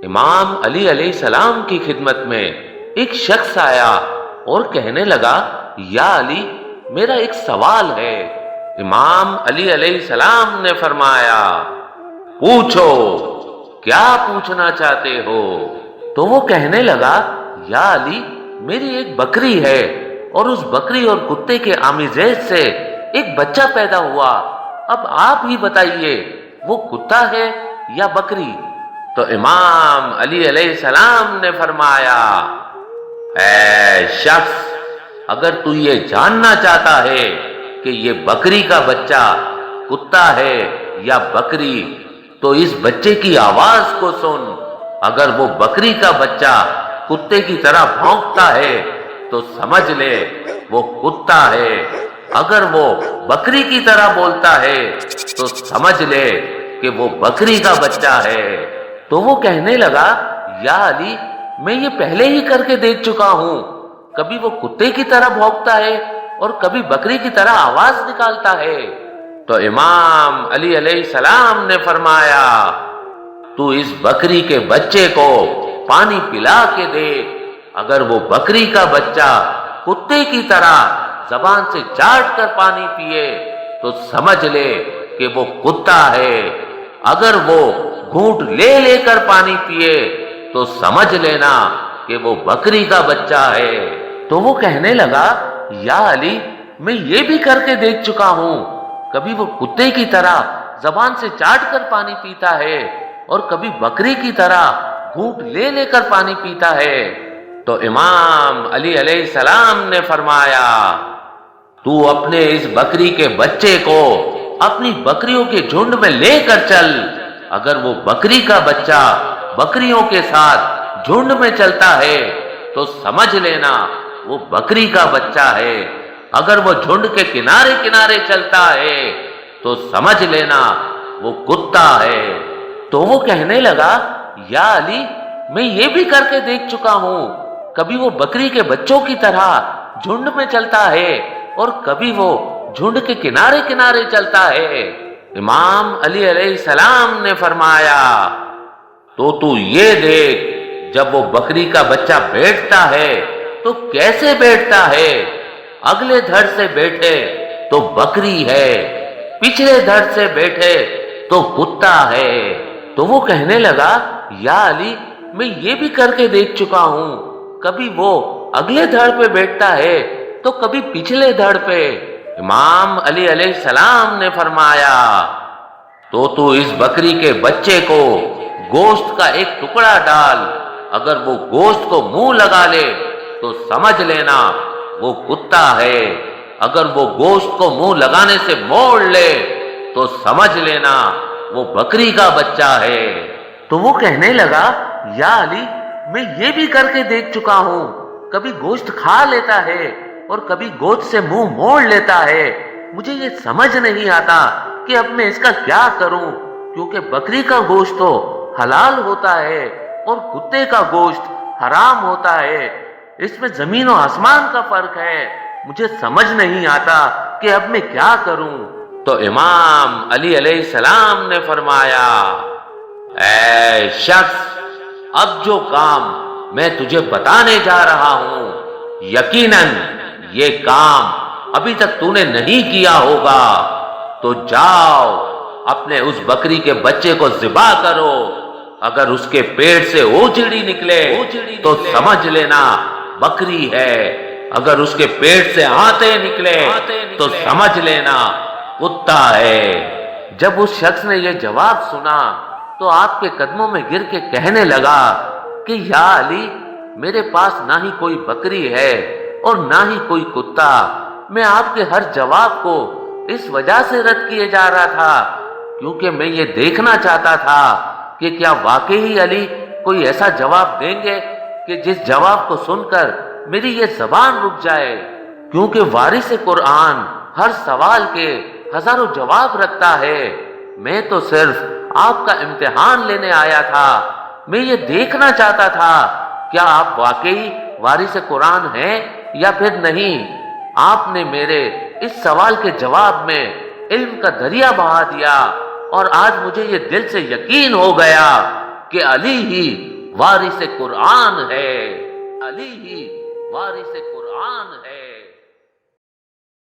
امام علی علیہ السلام کی خدمت میں ایک شخص آیا اور کہنے لگا، یا علی، میرا ایک سوال ہے۔ امام علی علیہ السلام نے فرمایا، پوچھو، کیا پوچھنا چاہتے ہو؟ تو وہ کہنے لگا، یا علی، میری ایک بکری ہے اور اس بکری اور کتے کے آمیزش سے ایک بچہ پیدا ہوا۔ اب آپ ہی بتائیے، وہ کتا ہے یا بکری؟ تو امام علی علیہ السلام نے فرمایا، اے شخص، اگر تو یہ جاننا چاہتا ہے کہ یہ بکری کا بچہ کتا ہے یا بکری، تو اس بچے کی آواز کو سن۔ اگر وہ بکری کا بچہ کتے کی طرح بھونکتا ہے تو سمجھ لے وہ کتا ہے، اگر وہ بکری کی طرح بولتا ہے تو سمجھ لے کہ وہ بکری کا بچہ ہے۔ تو وہ کہنے لگا، یا علی، میں یہ پہلے ہی کر کے دیکھ چکا ہوں، کبھی وہ کتے کی طرح بھونکتا ہے اور کبھی بکری کی طرح آواز نکالتا ہے۔ تو امام علی علیہ السلام نے فرمایا، تو اس بکری کے بچے کو پانی پلا کے دیکھ، اگر وہ بکری کا بچہ کتے کی طرح زبان سے چاٹ کر پانی پیے تو سمجھ لے کہ وہ کتا ہے، اگر وہ گھونٹ لے لے کر پانی پیے تو سمجھ لینا کہ وہ بکری کا بچہ ہے۔ تو وہ کہنے لگا، یا علی، میں یہ بھی کر کے دیکھ چکا ہوں، کبھی وہ کتے کی طرح زبان سے چاٹ کر پانی پیتا ہے اور کبھی بکری کی طرح گھونٹ لے لے کر پانی پیتا ہے۔ تو امام علی علیہ السلام نے فرمایا، تو اپنے اس بکری کے بچے کو اپنی بکریوں کے جھنڈ میں لے کر چل، اگر وہ بکری کا بچہ بکریوں کے ساتھ جھنڈ میں چلتا ہے تو سمجھ لینا وہ بکری کا بچہ ہے، اگر وہ جھنڈ کے کنارے کنارے چلتا ہے تو سمجھ لینا وہ کتا ہے۔ تو وہ کہنے لگا، یا علی، میں یہ بھی کر کے دیکھ چکا ہوں، کبھی وہ بکری کے بچوں کی طرح جھنڈ میں چلتا ہے اور کبھی وہ جھنڈ کے کنارے کنارے چلتا ہے۔ امام علی علیہ السلام نے فرمایا، تو یہ دیکھ، جب وہ بکری کا بچہ بیٹھتا ہے تو کیسے بیٹھتا ہے؟ اگلے دھڑ سے بیٹھے تو بکری ہے، پچھلے دھڑ سے بیٹھے تو کتا ہے۔ تو وہ کہنے لگا، یا علی، میں یہ بھی کر کے دیکھ چکا ہوں، کبھی وہ اگلے دھڑ پہ بیٹھتا ہے تو کبھی پچھلے دھڑ پہ۔ امام علی علیہ السلام نے فرمایا، تو اس بکری کے بچے کو گوشت کا ایک ٹکڑا ڈال، اگر وہ گوشت کو منہ لگا لے تو سمجھ لینا وہ کتا ہے، اگر وہ گوشت کو منہ لگانے سے موڑ لے تو سمجھ لینا وہ بکری کا بچہ ہے۔ تو وہ کہنے لگا، یا علی، میں یہ بھی کر کے دیکھ چکا ہوں، کبھی گوشت کھا لیتا ہے اور کبھی گوشت سے منہ موڑ لیتا ہے، مجھے یہ سمجھ نہیں آتا کہ اب میں اس کا کیا کروں، کیونکہ بکری کا گوشت تو حلال ہوتا ہے اور کتے کا گوشت حرام ہوتا ہے، اس میں زمین و آسمان کا فرق ہے، مجھے سمجھ نہیں آتا کہ اب میں کیا کروں۔ تو امام علی علیہ السلام نے فرمایا، اے شخص، اب جو کام میں تجھے بتانے جا رہا ہوں، یقیناً یہ کام ابھی تک تو نے نہیں کیا ہوگا، تو جاؤ اپنے اس بکری کے بچے کو ذبح کرو، اگر اس کے پیٹ سے اوجڑی نکلے تو سمجھ لینا بکری ہے، اگر اس کے پیٹ سے آتے نکلے تو سمجھ لینا کتا ہے۔ جب اس شخص نے یہ جواب سنا تو آپ کے قدموں میں گر کے کہنے لگا کہ یا علی، میرے پاس نہ ہی کوئی بکری ہے اور نہ ہی کوئی کتا، میں آپ کے ہر جواب کو اس وجہ سے رد کیے جا رہا تھا کیونکہ میں یہ دیکھنا چاہتا تھا کہ کیا واقعی علی کوئی ایسا جواب دیں گے کہ جس جواب کو سن کر میری یہ زبان رک جائے، کیونکہ وارث قرآن ہر سوال کے ہزاروں جواب رکھتا ہے، میں تو صرف آپ کا امتحان لینے آیا تھا، میں یہ دیکھنا چاہتا تھا کیا آپ واقعی وارث قرآن ہیں یا پھر نہیں۔ آپ نے میرے اس سوال کے جواب میں علم کا دریا بہا دیا اور آج مجھے یہ دل سے یقین ہو گیا کہ علی ہی وارث قرآن ہے، علی ہی وارث قرآن ہے۔